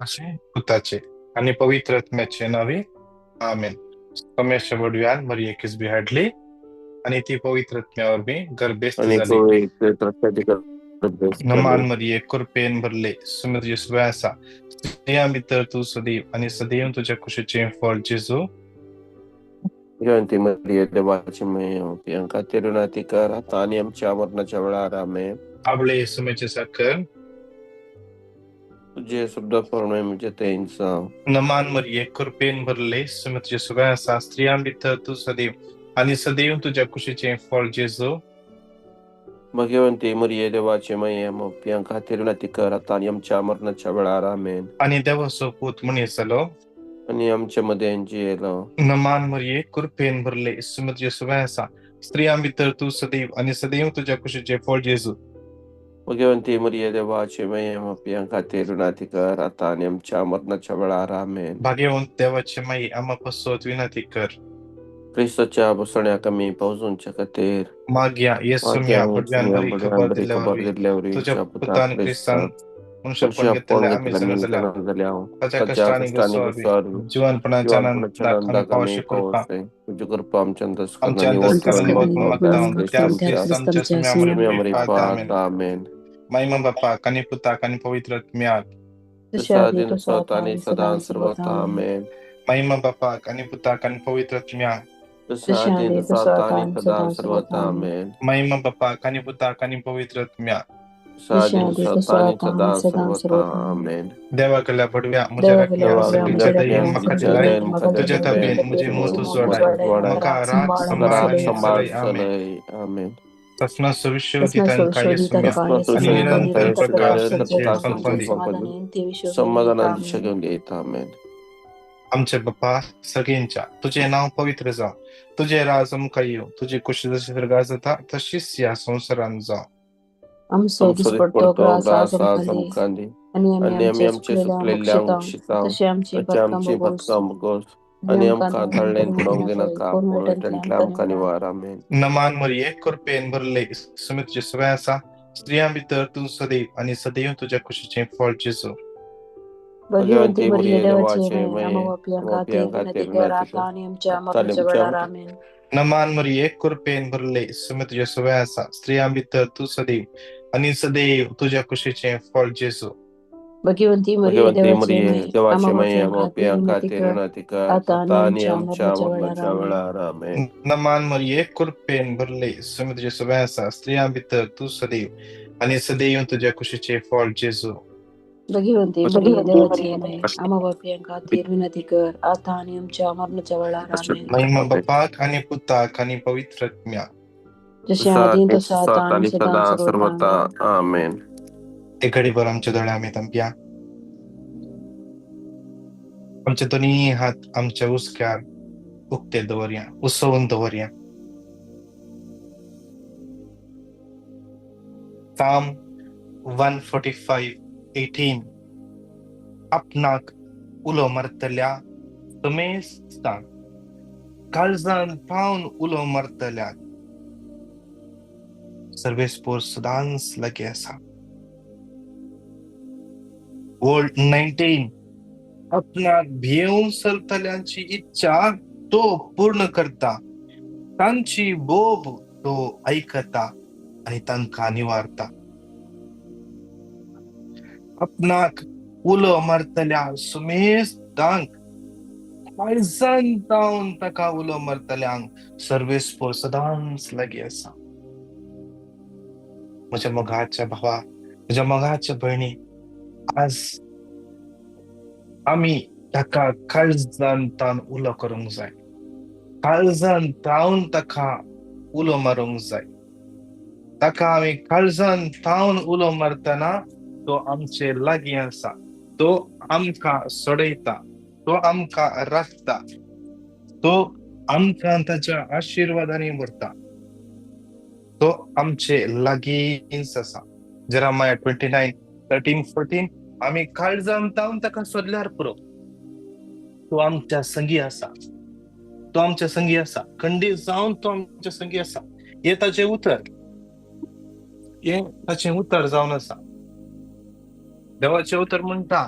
असे पुताचे आणि पवित्र आत्म्याचे नावे आमेन. कमेश वडव्यान मरिये किसबी हाडली आणि ती पवित्र आत्म्यावर बी गर्भेस्थ आणि झाली. पवित्र नमान मरिये कृपेन भरले सुमित येसुयासा स्त्रिया भितर तू सदैव आणि सदैव तुझ्या कुशीचे फळ जेजू. जयंती मरिये देवाची महिमा अंका तिरुनाती कर आता आणि आमच्या मरणाच्या वेळा आमेन. आवळे येसुमेचे साखर तुझे शब्द फळणे म्हणजे त्यांचा नमान मरिये कृपेन भरले सुमित येसुयासा स्त्रिया भितर तू सदैव आणि सदैव तुझ्या कुशीचे फळ जेजू. भगवंती मरिये देवाची महिमा अंका तिरुनाती कर आता आणि आमच्या मरणाच्या वेळा आमेन. आणि देवासो पूत म्हणे सलो आणि आमच्या मध्ये नमान मरिये कृपेन भरले सुमित येसुयासा स्त्रिया भितर तू सदैव आणि सदैव तुझ्या कुशीचे फळ जेजू. भगवंती मरिये देवाची महिमा अंका तिरुनाती कर आता आणि आमच्या मरणाच्या वेळा आमेन. भाग्यवंत देवाचे माई आम्हा पसोत विनंती कर. ख्रिस्ताच्या बसण्या कमी पावसूनच्या खातीर माग्या येसुम्या बडव्यान बरी खबर दिल्यावर तुझ्या दिल्यावरीच्या पुतान ख्रिस्तान क्रिस्तान मनुष्यपण घेतलेल्या आम्ही जण झाल्या त्याच्या कष्टाने गुसवावी जीवनपणाच्या आनंदाक आम्ही पावशी कृपा तुझी कृपा आमच्या आमच्या अंतस्करणी बहुत ममता त्याच ख्रिस्त आमच्या सुम्यामध्ये पाहत आमेन. महिमा बाप्पा कानी पुता कानी पवित्र आत्म्याक दिन स्वतः आणि सदा सर्वथा आमेन. महिमा बाप्पा कानी पुता कानी पवित्र आत्म्याक दिन स्वतः आणि सदा सर्वथा आमेन. महिमा बाप्पा कानी पुता कानी पवित्र आत्म्याक दिन स्वतः आणि सदा सर्वथा आमेन. देवा कल्या बडव्या मुझे रखल्या सगळीच्या दैन मका दिलाय तुझ्या तब्येन मुझे मोतू जोडाय मका राग संभाळणी सलई आमेन. तसना सविष्यवती तनका येसुम्या आणि निरंतर प्रकाश संपंदी समाधानाची शकून देत आमेन. आमचे बाप्पा सगळ्यांच्या तुझे नाव पवित्र जाव तुझे राज मुखा येऊ तुझी कुशी जशी स्वर्गात जाता तशीच या संसारात जाव. आणि आम्ही आमचे सुकलेल्या अंशिता आमची भक्ता मगोस आणि आमका धाडलेन पडोंक दिनाका पूर्ण आमका निवार आमेन. नमान मरिये कृपेन भरले सुमित येसुयासा स्त्रिया भितर तू सदैव आणि सदैव तुझ्या कुशीचे फळ जेजू. भगवंती मरिये देवाचे नमान मरिये कृपेन भरले सुमित येसुयासा स्त्रिया भितर तू सदैव आणि सदैव तुझ्या कुशीचे फळ जेजू. भगवंती मरिये देवाचे महिमा आता आणि आमच्या मरणाच्या वेळा आमेन. नमान मरिये कृपेन भरले सुमित येसुयासा स्त्रिया भितर तू सदैव आणि सदैव तुझ्या कुशीचे फळ जेजू. भगवंती मरिये देवाची विनंती कर आता आणि आमच्या मरणाच्या वेळा आमेन. महिमा बाप्पा आणि पुता आणि पवित्र आत्म्या जसे आधी तसा आता आणि सदा सर्वथा आमेन. ते घडीभर आमच्या दोळ्या आम्ही तंप्या आमच्या दोन्ही हात आमच्या उस्क्यार उगते दवरया उसवून दवरया. Psalm 145:18 आपणाक उलो मरतल्या समेस्ता काळजान पावन उलो मरतल्या सर्वेस्पोर सदांच लगे असा. वर्ल्ड 19 आपणाक भियेऊन सरतल्यांची इच्छा तो पूर्ण करता तांची बोब तो ऐकता आणि तांका निवारता. आपणाक उलो मरतल्या सुमेस्तांक काळजान तावन ताका उलो मरतल्यांक सर्वेस्पोर सदांच लगे असा. माझ्या मोगाच्या भावा माझ्या मोगाच्या बहिणी आज आम्ही ताका काळजान तावन उलो करूंक जाय काळजान तावन ताका उलो मारूंक जाय. ताका आम्ही काळजान तावन उलो मारतना तो आमचे लागीं आसा तो आमका सोडयता तो आमका राखता तो आमका ताच्या आशीर्वादाने भरता तो आमचे लागींच आसा. जेरेमिया 29:13-14 आम्ही काळजान तावन ताका सोदल्यार पुरो तो आमच्या संगी आसा तो आमच्या संगी आसा खंडीत जावन तो आमच्या संगी आसा. हे ताचे उतर जावन आसा. देवाचे उतर म्हणटा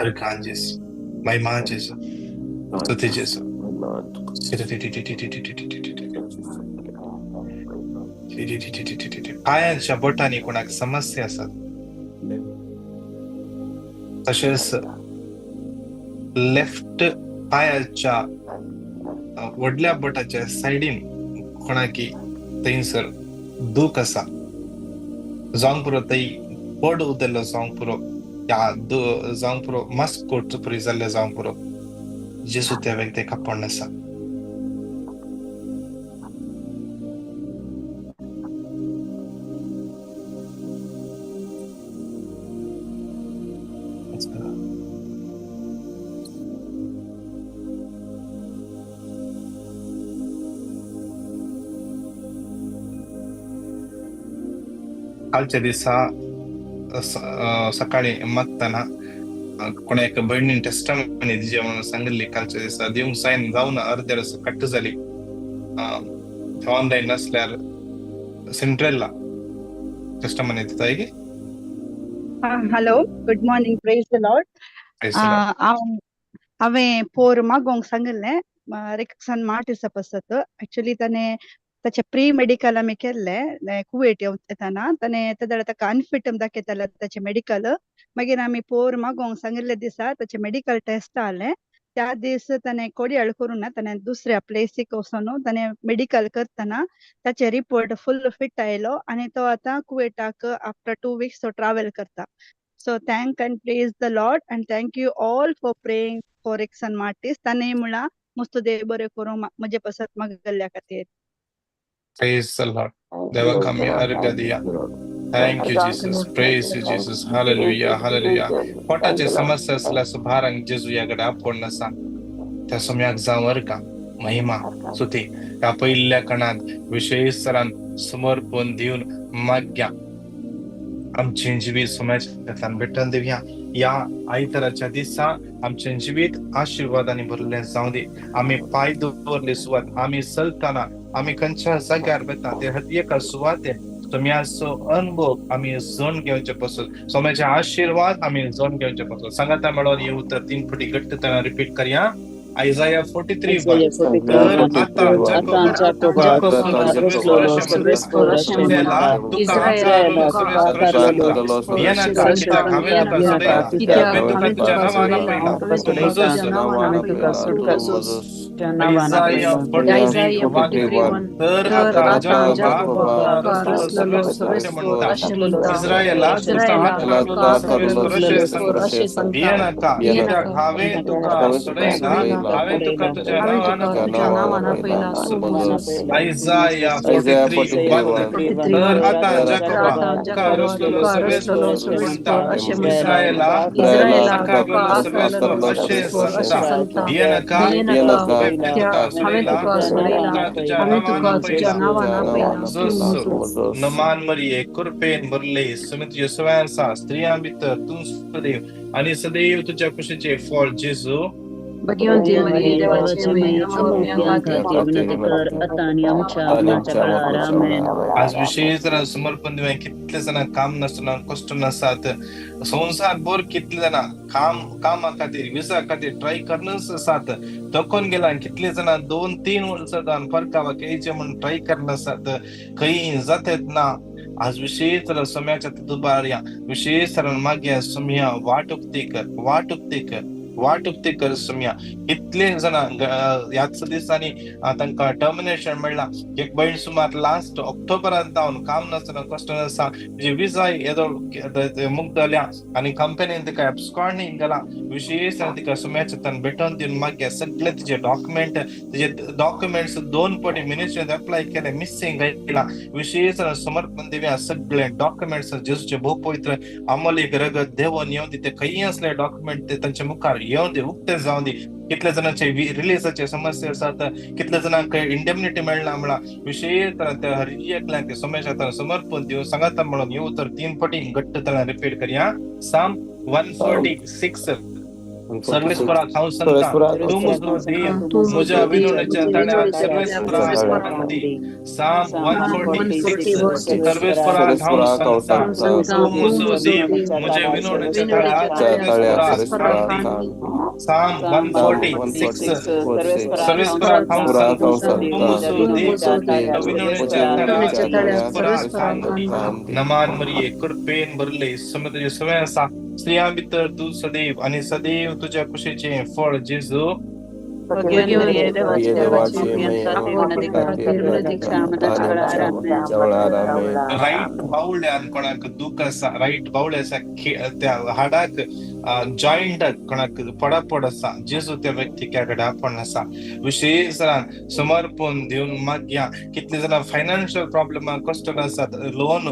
Arkan Jesu. महिमा Jesu. स्तुति Jesu. पायांच्या बोटांनी कोणाक समस्या असतात तसेच लेफ्ट पायाच्या वडल्या बोटाच्या सायडीन कोणाकी थंयसर दूख असा जावंक पुरो थंय पड उदेल्लो जावंक पुरो या जावंक पुरो मस्क कोट पुरी जाल्ले जावंक पुरो जेसू त्या व्यक्तीक कापण आसा. कालच्या दिसा सकाळी मागताना कोणा एका बहिणीन टेस्टमनी दिजे म्हणून सांगितली. कालच्या दिसा दिवंक जायन जावन अर्ध्या रस कट्ट जाली. ऑनलाईन नसल्यार सेंट्रलला टेस्टमनी दिताय की. Hello, good morning, praise the Lord. हांवें पोर मागोंक सांगिल्लें रेक्सन मार्टीस पसत. एक्चुअली ताचे प्री मेडिकल आमी केल्ले कुवेट येताना. ताणें ताका अनफिट दाखयताले ताचे मेडिकल. मागीर आमी पोर मागोंक सांगिल्ले दिसा ताचे मेडिकल टेस्ट जालें. त्या दीस ताणें कोडयाळ करूं ना. ताणें दुसऱ्या प्लेसीक वचून ताणें मेडिकल करतना ताचे रिपोर्ट फुल फिट आयलो आनी तो आतां कुवेटाक आफ्टर 2 weeks तो ट्रॅव्हल करता. So thank and praise the Lord and thank you all for praying for Rickson Martis. ताणें म्हणला मस्त देव बरें करूं म्हजे पसत मागल्ल्या खातीर. Praise the Lord. देवा आमी अर्घ्य दिया. Thank you Jesus. Praise you Jesus. Hallelujah. Hallelujah. पोटाचे समस्या असल्या सुभारांक जेजू याकडे आपण नसा त्या सम्याक जावर का महिमा सुती त्या पहिल्या कणात विशेष सरान समर्पण दिवन माग्या आमचे जिवीत सोम्याच्या भेटून देऊया. या आयतराच्या दिसा आमचे जिवीत आशीर्वादाने भरले जाऊ दे. आम्ही पाय दवरले सुवात आम्ही चलताना आम्ही खंयच्या जाग्यार बेता ते हत्येका सुवाते सोम्याचो अनुभव आम्ही जण घेवचे पासून सोम्याचे आशीर्वाद आम्ही जण घेवचे पासून सांगाता मेळोन हे उतर 3 फावटी घट्टताना रिपीट करया. Isaiah 43 Isaiah 43 तर आता जाकोबा रसलो सर्वेस्लो म्हणता इस्रायला अशे संता येनका तुझ्या नावाना पहिला नमान मरिये कृपेन भरले सुमित येशुवांसा स्त्रियां भितर तू सदैव आणि सदैव तुझ्या कुशीचे फळ जेजू भगवंती मरिये देवाची आज विशेष जण समर्पण दिवे कितले जण काम नसतना कष्ट नसतात संसार बोर कितले जण कामा खातीर विजा खातीर ट्राय करनच आसात तकोन गेला कितले जण 2-3 वर्सां परकावा केचे म्हणून ट्राय करन आसात काही जातात ना. आज विशेष तर सम्याच्या दुबार्या विशेष तर मागे सम्या वाटुकते कर सम्या इतले जण याच दिसांनी तांकां टर्मिनेशन मेळ्ळा. एक बहीण सुमार लास्ट ऑक्टोबरांत जावन काम नसतना कष्ट नसा जे विजा येदो मुक्त जाल्या आनी कंपनीन तिका एब्सकॉर्डिंग गेला. विशेष तिका सम्याच्या तन भेटून दिवन मागे सगळे तिचे डॉक्युमेंट्स 2 फावटी मिनिस्ट्रीत अप्लाय केले मिसिंग गेला. विशेष समर्पण दिव्या सगळे डॉक्युमेंट्स जेजूचे भोव पवित्र अमोलीक रगत देवन येवन ते खंय असले डॉक्युमेंट ते तांच्या मुखार येवन दे उक्ते जावन दे. कितले जणांचे रिलीजाचे समस्या आसात कितले जणांक इंडेमनिटी मेळना म्हणा विशेष त्या हरियाक समस्या समर्पण दिवन सांगाता म्हणून येऊ तर 3 फावटी घट्ट तळा रिपीट करया. साम 146 सर्वेस्परा खाऊ संता तू मुझो देव मुझे विनोडच्या तळ्यात सर्वेस्परा आनंदी साम 146 सर्वेस्परा खाऊ संता तू मुझो देव मुझे विनोडच्या तळ्यात सर्वेस्परा आनंदी साम 146 सर्वेस्परा खाऊ संता तू मुझो देव विनोडच्या तळ्यात सर्वेस्परा आनंदी नमान मरिये कृपेन भरले समुद्र सवयसा स्त्रिया भितर तू सदैव आणि सदैव तुझ्या कुशीचे फळ जेजू राईट बावल्यान कोणाक दुख आसा राईट बावले आसा त्या हाडाक जॉइंट कोणाक पडापड आसा जेजू त्या व्यक्तीक आपण आसा विशेष समर्पण दिवन मागया कितले जाणां फायनान्शियल प्रॉब्लेम कष्ट आसात लोन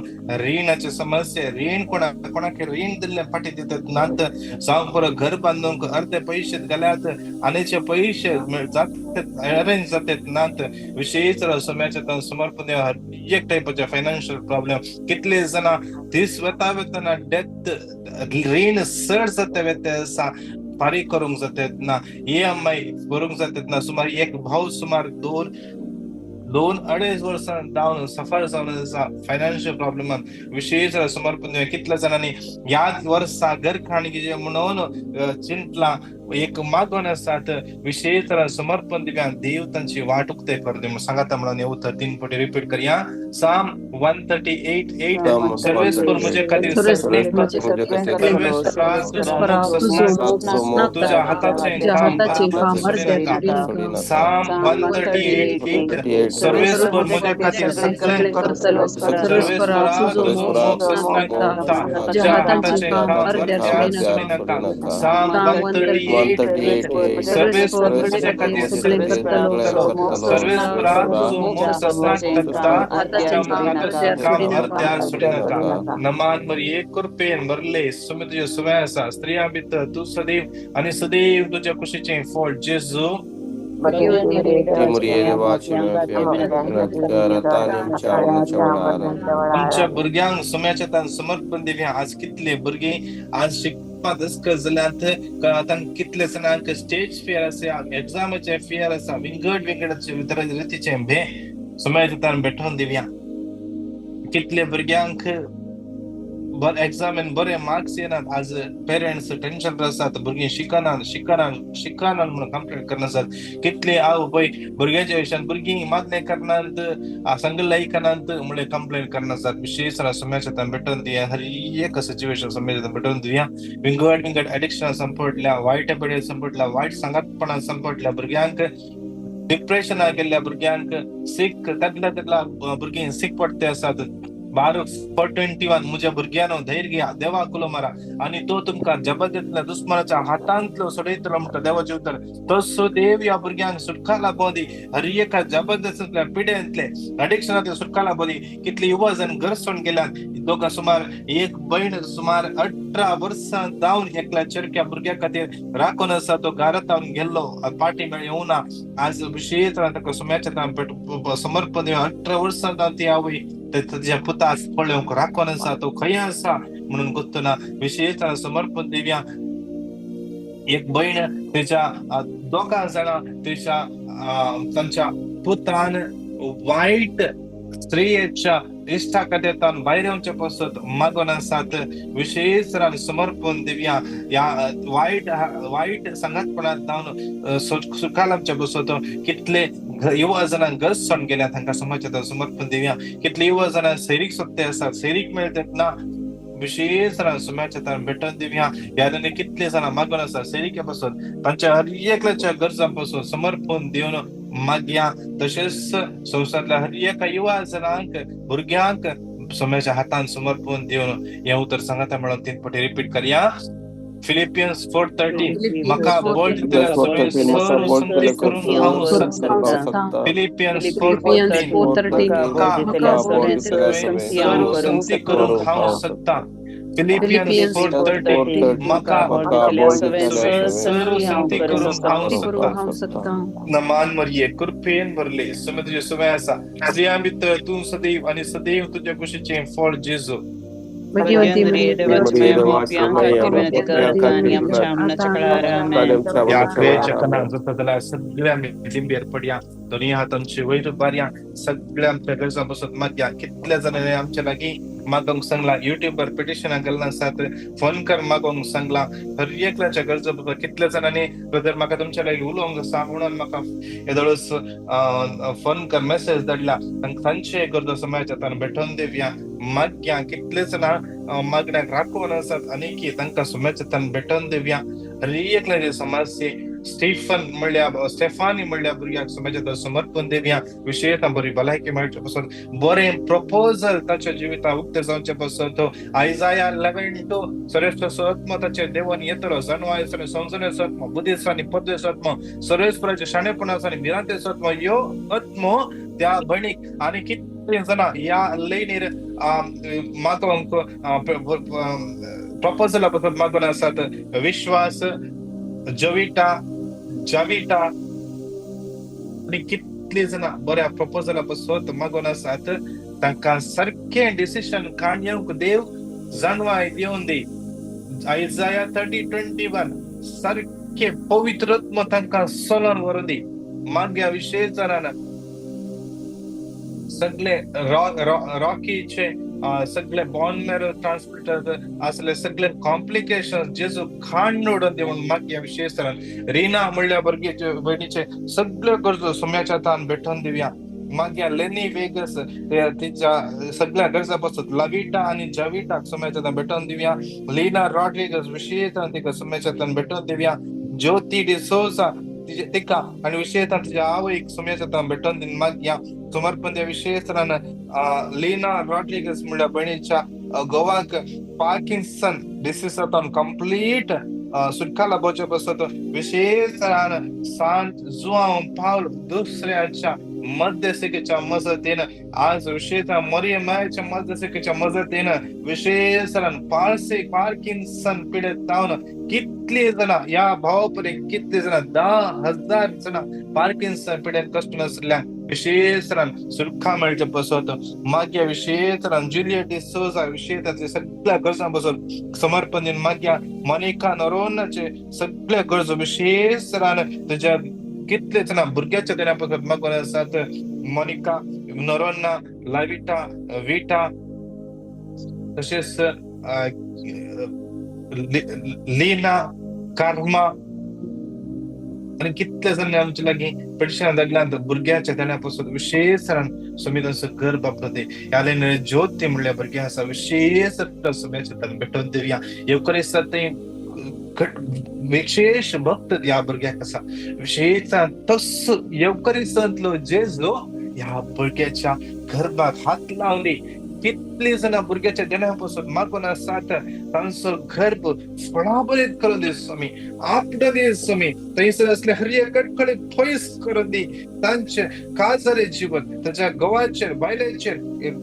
रीणाचे समस्या रीण कोणाक रीण दिल्ले फाटी दितात नात जावं बरं घर बांदूंक अर्धे पैसे गेल्यात आनीचे पैसे अरेंज जातात नात विशेष सोम्याचे समर्पण एक टाइपाचे फायनान्शियल प्रॉब्लेम कितले जाणां दीस वता वतना डेथ रीण सड जाता व्यत्यासा फारीक करूंक जातात ना EMI भरूंक जातात ना सुमार एक भाव सुमार दोन अडेच वर्सां जावन सफर जावन आसा फायनान्शियल प्रॉब्लेमान विशेष समर्पण कितल्या जाणांनी याच वर्सा घर खाणगी म्हणून चिंतला एक मागवण आसात विशेष समर्पण दिव्या देव तांची वाट उक्ते कर दे सांगाता म्हणून उत्तर 3 फावटी रिपीट करूया साम 138:8 सर्वेस पर मुझे खातीर तुझ्या हाताचे काम साम 138:8 सर्वेस पर मुझे खातीर सर्वेस साम 138 सर्वेस नमान मरिये कृपेन भरले सुमित सुवयसा स्त्रिया भितर तू सदैव आणि सदैव तुझ्या कुशीचे फळ जेजू आमच्या भुरग्यांक सुम्याच्या तान समर्पण दिव्या आज कितले भुरगे आज कितले जाणांक स्टेज फियर आसा एग्जामाचे फियर आसा विंगड रितीचे भे सुम्याच्या तान भेटून दिव्या कितले भुरग्यांक एक्झामेन बरे मार्क्स येनात आज पेरेंट्स टेन्शन आसात भुरगीं शिकनात म्हणून कंप्लेंट करनात कितले आवय बाय भुरग्याच्या विशयान भुरगीं मागणे करनात संगल ऐकनात म्हणले कंप्लेंट करनात विशेष सुम्याच्या तान भेटून दिया हर एक सिच्युएशन सुम्याच्या भेटून दिया विंगड एडिक्शन संपटल्या वाईट हॅबिट संपटल्या वाईट संगतपणा संपटल्या भुरग्यांक डिप्रेशन गेल्ल्या भुरग्यांक सीख तदला भुरगीं सीख पडते आसात बारूक 4:21 मुझ्या भुरग्यानो धैर्य घ्या देवा कुलो मारा आणि तो तुमका जबरदस्तीतल्या दुश्मनाच्या हातांतलो सोडयतलो म्हणटा देवाचे उतर तसो देव या भुरग्यांक सुटका लाभोदी हर एका जबरदस्तीतल्या पिड्यांतले अडिक्शनातल्या सुटका लाभोदी कितले युवा जण घर सोडून गेल्यात दोघा सुमार एक बहीण सुमार 18 वर्सां जावन एकल्या चरक्या भुरग्या खातीर राखून आसा तो घरात जावन गेल्लो पार्टी मेळ येवना आज विशेष ताका सुम्याच्या समर्पण 18 वर्सां जावन ती आवय त्याच्या पुतास पळोवंक राखून आसा तो खंय आसा म्हणून गोत्तना विशेष समर्पण दिव्या एक बहीण त्याच्या दोघा जाणां त्याच्या तांच्या पुतान वाईट स्त्रियेच्या इष्टा कथेतान भायर येवचे पासत मागून आसात विशेष समर्पण दिव्या या वाईट संगतपणात जावन सुखालामचे बसत कितले युवा जणांक घर सोडून गेल्या तांकां समाजात समर्पण दिव्या कितले युवा जाणां सैरीक सोदते आसात सैरीक मेळटात ना विशेष समाजात भेटून दिव्या याने कितले जाणां मागून आसा सैरीक पासून तांच्या हर एकल्याच्या गरजां पासून समर्पण दिवन मागया तशेंच संवसारांतल्या हर एका युवा जणांक भुरग्यांक सोम्याच्या हातान समर्पण दिवन हे उतर सांगाता म्हणून 3 फावटी रिपीट करया फिलिपियन्स 4:13 म्हाका बळ दितले सगळे करून खावंक शकता फिलिपियन्स 4:13 म्हाका बळ दितले करून खावंक शकता फिलिपियन्स 4:13 म्हाका सर्वशक्ती करून खावंक शकता नमान मरिये कृपेन भरले समुद्र सवय आसा स्त्रियां भितर तूं सदैव आणि सदैव तुझ्या कुशीचे फळ जेजू Bhagavati Maria Maria Devatsmaya Devatsmaya Mopianka Mopianka Tirvinadigar Tirvinadigar Kanyam Atanyam Chakalaramim. या Chakalaramim क्रेचकना जतला सगळ्या लिंबेर पडया दुनिया हातांची वैर बार्या सगळ्या गरजा बसत मध्या कितल्या जणांनी आमच्या लागी मागोंग सांगला युट्यूबर पिटिशन घालना साथ फोन कर मागोंग सांगला हर एकल्याच्या गरजा बसत कितल्या जणांनी ब्रदर म्हाका तुमच्या लागी उलोवंक आसा म्हणून म्हाका येदळस फोन कर मेसेज धाडला तांचे गरजो समाजात भेटून देवया माग्या कितले जण मागण्याक राखून आसात आनी तांकां समाजात भेटून देवया हर एकल्याचे समस्ये स्टेफानी म्हणल्या भुरग्याक समाजात समर्पण देवया विशेषतः बरी भलायकी मेळचे पासून बरें प्रपोजल ताच्या जिवितांत उक्ते जावचे पासून तो आयजाया 11:2 सर्वेश्वर आत्मा ताचे देवान येतलो जाणवायसानी संसनेचो आत्मा बुद्धीसानी पद्वेचो आत्मा सर्वेश्वराचे शाणेपणासानी भिरांतेचो आत्मा यो आत्मो त्या भणीक आनी कितले जाणां या लयनीर मागोंक प्रपोजला पासून मागून आसात विश्वास जविटा जाविटा आणि कितले जण बऱ्या प्रपोजला पासून मागून आसात तांकां सारखे डिसिशन काडूंक देव जाणवाय दिवन दी आयजाया 30:21 सारखे पवित्र आत्मा तांकां सोलून व्हरून दी माग्या विशेष जणांना सगळे रॉकीचे सगळे बॉन मॅरो ट्रान्समिटर असले सगळे कॉम्प्लिकेशन जेजू खाण निवडून देऊन मागया विशेष रीना म्हणल्या भुरगीचे बहिणीचे सगळे गरजो सोम्याच्या तान भेटून दिवया मागया लेनी वेगस तिच्या सगळ्या गरजा पासून लविटा आणि जविटा सोम्याच्या तान भेटून दिवया लीना रॉड्रिगस विशेष तिका सोम्याच्या तान भेटून दिवया ज्योती डिसोजा तिका आणि विशेषतः तिच्या आवयक सोम्याच्या तान भेटून दिन मागया समर्पण द्या विशेष लीना रॉड्रिगस म्हणल्या बहिणीच्या गोवाक पार्किन्सन डिसीजातून कंप्लीट सुटका लाभोवचे पासून विशेष सांत जुआंव पावल दुसऱ्याच्या मध्यस्थीकेच्या मजतीनं आज विशेष मरियमाच्या मध्यस्थीकेच्या मजतीनं विशेष पार्किन्सन पीडित जाऊन कितले जण या भावापरी कितले जण 10,000 जण पार्किन्सन पीडित कष्ट नसल्या विशेष सुरखा मेळचे पासून मागया विशेष जुलियट डिसोजा विशेष सगळ्या गरजां पासून समर्पण दिन मागया मोनिका नरोनाचे सगळ्या गरजो विशेष तुझ्या कितले जण भुरग्याच्या देण्या पासून मागून आसात मोनिका नरोना लाविटा विटा तशेंच लीना कार्मा आणि कितले जण आमच्या लागी पेटिशन धाडल्यात भुरग्याच्या देण्या पासून विशेष सुमितांचं घर बापते याले ज्योती म्हणल्या भुरग्या आसा विशेष सुम्याच्या तान भेटून दिवया येवकरेस्त विशेष भक्त या भुरग्याक आसा विशेष तस येवकरेस्तलो जेजो ह्या भुरग्याच्या गर्भात हात लावली कितली जण भुरग्याच्या देण्यापासून मागून आसात तांचो गर्भ फळाबरीत करून दे स्वामी आपडे दे स्वामी थंयसर असले हर एक अडखळे पयस करून दी तांचे खाजरे जीवन ताच्या गवाचेर बायलेचेर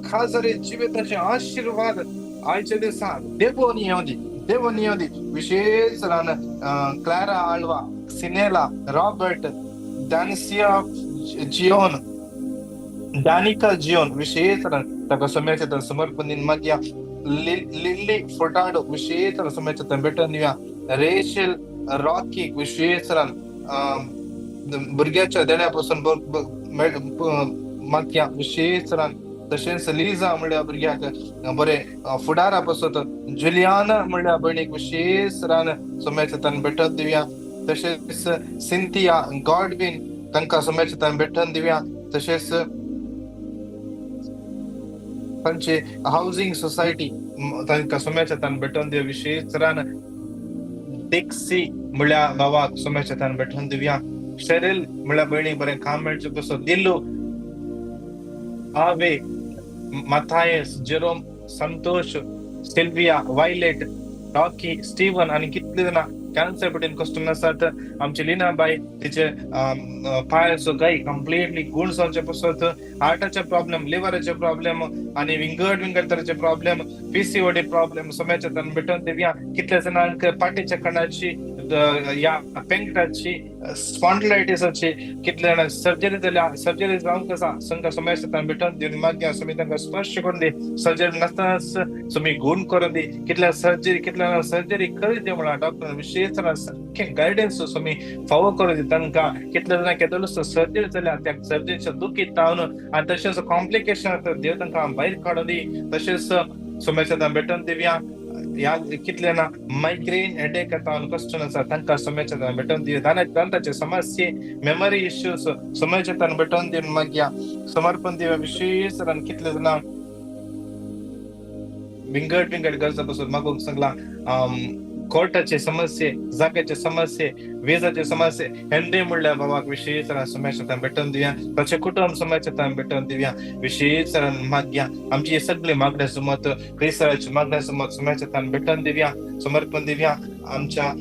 खाजरे जिविताचे आशीर्वाद आयच्या दिसा देवोन येवं दी विशेष Clara Alva Sinela Robert Danisia Zion Danica Zion विशेष ताका सोम्याच्या समर्पण दिन मागया लिली फोटाडो विशेष सोम्याच्या भेटून दिवया रेशेल रॉकी विशेष भुरग्याच्या देण्या पासून मागया विशेष तशेंच लिजा म्हणल्या भुरग्याक बरे फुडारा पासून जुलियाना म्हणल्या भयणीक विशेष सोम्याच्या तान भेटून दिवया तशेंच सिंथिया गॉडविन तांकां सोम्याच्या तान भेटून दिवया तशेंच तांचे हाऊसिंग सोसायटी तांकां सोम्याच्या तान भेटून दिवया विशेष टेक्सी म्हणल्या भावाक सोम्याच्या तान भेटून दिवया शेरिल म्हणल्या भयणीक बरें काम मेळचे पासून दिल्लू आवे Mathias Jerome Santosh Sylvia Violet Rocky Steven आणि कितले जण कॅन्सर पटीन कष्ट आसात आमची लिनाबाई तिचे पायाचो गाय कंप्लीटली गुण जावचे पासून हार्टाचे प्रॉब्लेम लिव्हराचे प्रॉब्लेम आणि विंगड तरेचे प्रॉब्लेम पीसीओडी प्रॉब्लेम सोम्याच्या तान भेटून दिवया कितले जणांक पाठीच्या कणाची या पेंगटाची स्पॉन्डिलायटिसाची कितले जाणां सर्जरी जाल्या, सर्जरी जावंक आसा तांकां समय शेतान भेटोवन दिवन मागया तुमी तांकां स्पर्श करून दी, सर्जरी नासतानाच तुमी गुण करून दी, कितल्या सर्जरी करी दी म्हणून डॉक्टर विशेष सारखे गायडन्स तुमी फावो करून दी तांकां. कितले जाणां केदोलो सर्जरी जाल्या त्या सर्जरीच्या दुखी तावन आनी तशेंच कॉम्प्लिकेशन आसा देव तांकां भायर काडून दी. तशेंच समय शेतान भेटोवन दिवया. या कितले ना मायग्रेन हेडेक येता क्वेश्चन आसा तांकां समय शेतान भेटोवन दी. दांताचे समस्ये, मेमरी इश्यूज समय शेतान भेटोवन दिवन मागया समर्पण दिवया. विशेष कितले जाणां विंगड गरजा पासून मागूंक सांगला. कोर्टाचे समस्ये, जाग्याचे समस्ये, विजाचे समस्ये हेंडे म्हणल्या बाबाक विशेष समय शेतान भेटोवन दिवया. ताचे कुटुंब समय शेतान भेटोवन दिवया. विशेष मागया आमची सगळे मागण्या समत क्रिस्तांवाची मागण्या समत समय शेतान भेटोवन दिवया, समर्पण दिवया. आमच्या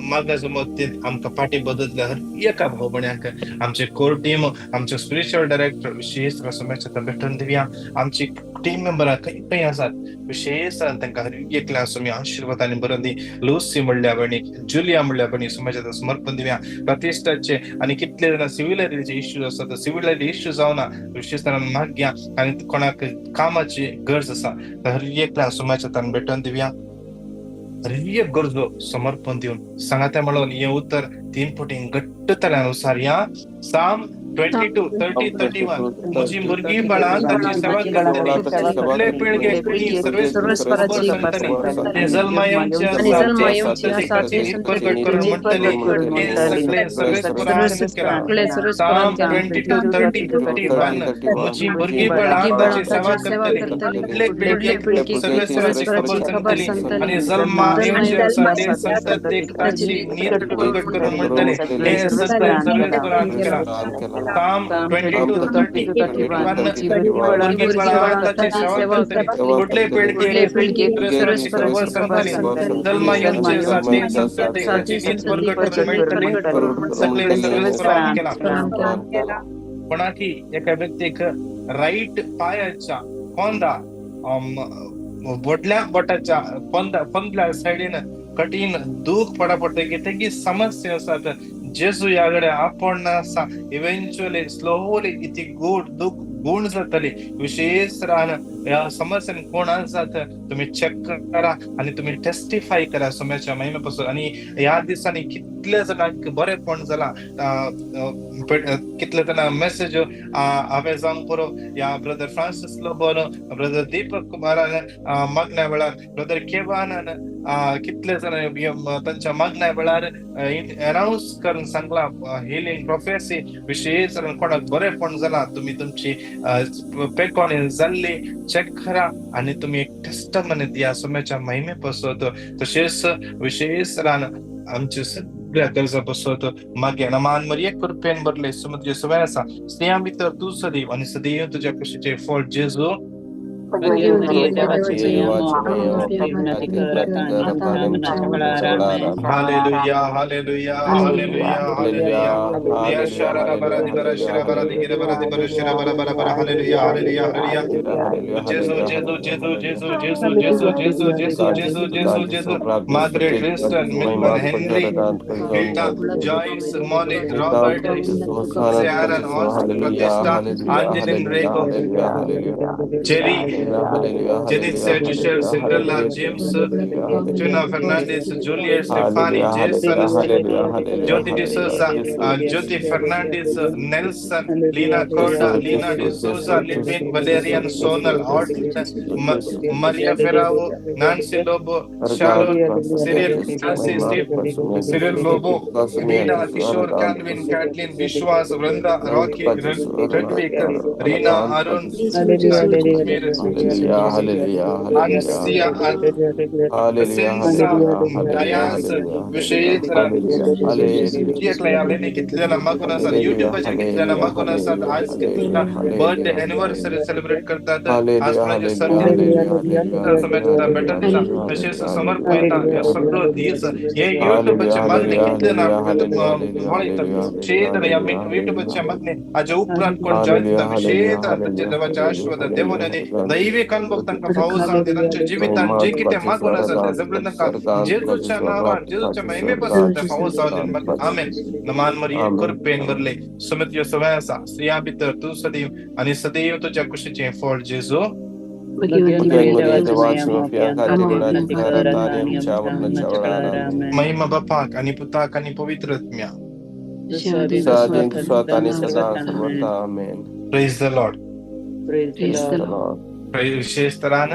मागण्या समत आमकां फाटी बदलल्या हर एका भाव भयणाक आमचे कोर टीम, आमचे स्पिरिच्युअल डायरेक्टर विशेष समय शेतान भेटोवन दिवया. आमची टीम मेंबरां खंय आसात विशेष तांकां हर एकल्या तुमी आशिर्वादांनी भरून दी. लुसी म्हणल्या भयणी, जुलिया म्हणल्या भयणी समय शेतान समर्पण दिवया. प्रतिश्ठाचे आनी कितले जाणां सिव्हिलायटीचे इश्यूज आसात सिव्हिलायटी इश्यू जावना विशेष तरान मागया. आनी कोणाक कामाची गरज आसा हर एकल्या समय शेतान भेटोवन दिवया. हर गरजो समर्पण दिवन सांगा त्या म्हणून हे उत्तर 3 पटीन घट्टतल्यानुसार या साम 22:30-31 म्हजी भुरगीं बाळां ताची सेवा करतलीं, फुडले पिळगे कुणी सर्वेस्पराची करतलीं, ते जल्मायेवचे आसात ते प्रगट करून म्हणटलीं हे सगळे सर्वेस्परान केला. साम 22:30-31 म्हजी भुरगीं बाळां ताची सेवा करतलीं, फुडले पिळगे सर्वेस्पराची खबर सांगतलीं आनी जल्मायेवचे आसात ते संततीक ताची नीत प्रगट करून म्हणटलीं हे सगळे सर्वेस्परान केला. काम 22:30-31 भुरगीं बाळां ताची सेवा करतलीं, फुडले पिळगे सर्वेस्पराची खबर सांगतलीं, जल्मायेवचे आसात ते संततीक ताची नीत प्रगट करून म्हणटलीं सगळे सर्वेस्परान केला. कोणाकी एका व्यक्तीक राईट पायाच्या पोंदा बोटल्या बोटाच्या पंदल्या सायडीन कठीण दुख पडटा तेगी समस्या आसात जेजू याकडे आपण आसा इव्हेंच्युअली स्लोली इति गुण जातली. विशेष रान या समस्यान कोण आसात तुम्ही चेक करा आणि तुम्ही टेस्टिफाय करा समयाच्या महिमेपासून. आणि ह्या दिसांनी कितले जाणांक बरेपण जाला, कितले जाणां मेसेज हांवें जावंक पुरो या ब्रदर फ्रांसिस लोबोन, ब्रदर दीपक कुमारान मागण्या वेळार, ब्रदर केवानान कितले जाणां तांच्या मागण्या वेळार अनाउन्स करून सांगला हिलिंग प्रोफेसी. विशेष कोणाक बरेपण जाला तुम्ही तुमची पेकोनी जाल्ली चेक करा आणि तुम्ही एक टेस्टमनी दिया समयाच्या महिमे पासत. तशेंच विशेष रान आमचे सगळ्या गरजा पासत मागे नमान मरिये कृपेन भरले समुद्र सवय आसा स्नेहा भितर तू सदैव आणि सदैव तुझ्या कशीचे फळ जेजू Hallelujah, hallelujah, hallelujah, hallelujah. Ya sharara baradi bara shara baradi gira baradi bara shara bara bara bara hallelujah, hallelujah, hallelujah. Jesus. Margaret Winston, Milman Henry, Rita, Joyce, Monique, Robert, Sharon, Austin, Pratista, Angeline Rego, Jerry, Judith Sanchez, Cinderella, James, Tuna Fernandez, Juliet, Stefani, Jason, Jyoti D'Souza, Jyoti Fernandez, Nelson, Lina Corda, Lina D'Souza, Livin, Valerian, Sonal, Maria Ferrao, Nancy Lobo, Sharon, Cyril, Francis, Cyril Lobo, Nina, Kishore, Calvin, Kathleen, Vishwas, Vranda, Rocky, Redwick, Rina, Arun, birthday anniversary celebrate करतात. आज माझे तसेच समर्पण सगळं दिस हे युट्यूबचे मागणे कितले ना क्षेत्र या युट्यूबचे मागणे आज उपरांत कोण जॉईन शेत देवाच्या आशीर्वाद देवाने दैविक अनुभव तांकां फावो जावन दी. तांच्या जिवितांत जे कितें मागून आसा तें सगळें तांकां जेजूच्या नांवान जेजूच्या महिमे पासून तें फावो जावन दी. आमेन. नमान मरिये कृपेन भरले सुमित्य सवय आसा स्त्रियां भितर तूं सदैव आनी सदैव तुज्या कुशीचें फळ जेजू. महिमा बापाक आनी पुताक आनी पवित्र आत्म्या. Praise the Lord. विशेष तरान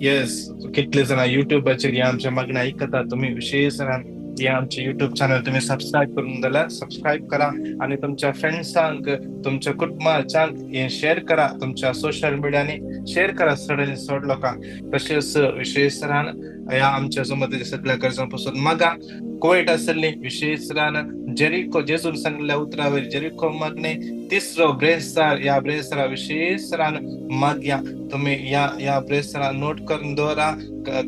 येस कितले जाणां युट्यूबाचेर ह्या आमच्या मागणी आयकतात. तुम्ही विशेष तरान हे आमचे युट्यूब चॅनल तुम्ही सबस्क्राईब करून जाल्यार सबस्क्राईब करा आणि तुमच्या फ्रेंड्सांक तुमच्या कुटुंबाच्यांक हे शेअर करा. तुमच्या सोशल मिडियानी शेअर करा चड लोकांक. तशेंच विशेष तरान ह्या आमच्या समोर सगळ्या गरजांपासून मागा. कोविड आसली विशेष तरान जेरिको जेजून सांगिल्ल्या उतरावयर जेरिको मागणे तिसरो ब्रेस्तार. या ब्रेस्तारा विशेष तरान मागया. तुम्ही या ब्रेस्तारा नोट करून दवरा.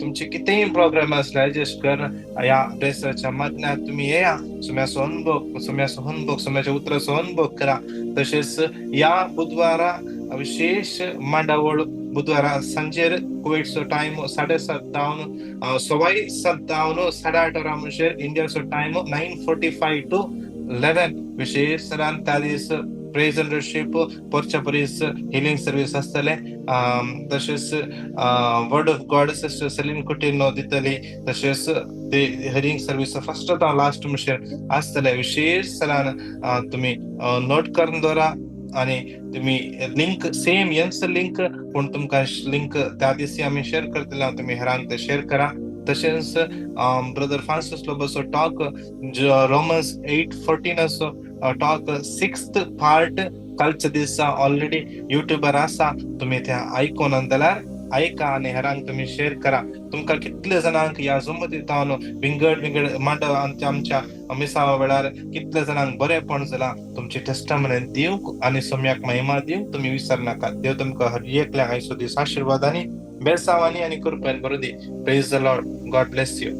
तुमचे कितेंय प्रोग्राम असले ऍडजस्ट कर या ब्रेस्ताराच्या मागण्यात तुम्ही येया. सुम्याचो अनुभव सुम्याच्या उतराचो अनुभव करा. तसेच या बुधवारा विशेष मांडावळ बुधवारा सांजेर कुवेटचो टाइम 7:30 सवाई 7 8:30 म्हणजे इंडियाचो टाइम 9:45 to 11. विशेष तरान त्या दीस प्रेज अँड वर्शिप पोरच्या परीस हिलिंग सर्व्हिस आसतले. तसेच word of God sister Celine Coutinho दितली. तसेच ते हिलिंग सर्व्हिस फर्स्ट लास्ट म्हणजे आसतले. विशेष तरान तुम्ही नोट करून दवरा आणि तुम्ही लिंक सेम यांच लिंक पण तुमकां लिंक त्या दिवशी आम्ही शेअर करतले. तुम्ही हेरांक ते शेअर करा. तशेंच ब्रदर फ्रांसिस लोबोचो टॉक रोमन्स 8:14 असो टॉक 6th पार्ट कालच्या दिसा ऑलरेडी युट्यूबर आसा. तुम्ही त्या आयकून जाल्यार ऐका आणि हेरांक तुम्ही शेअर करा. तुमकां कितले जाणांक ह्या जमतींत विंगड मांड आमच्या मिसावा वेळार कितले जाणांक बरेपण जाला. तुमची टेस्टामनी दिवंक आणि सोम्याक महिमा दिवंक तुम्ही विसर नाका. देव तुमकां हर एकल्या आयचो दीस आशीर्वादांनी बेसावांनी आणि कृपेन भरू दी. Praise the lord. God bless you.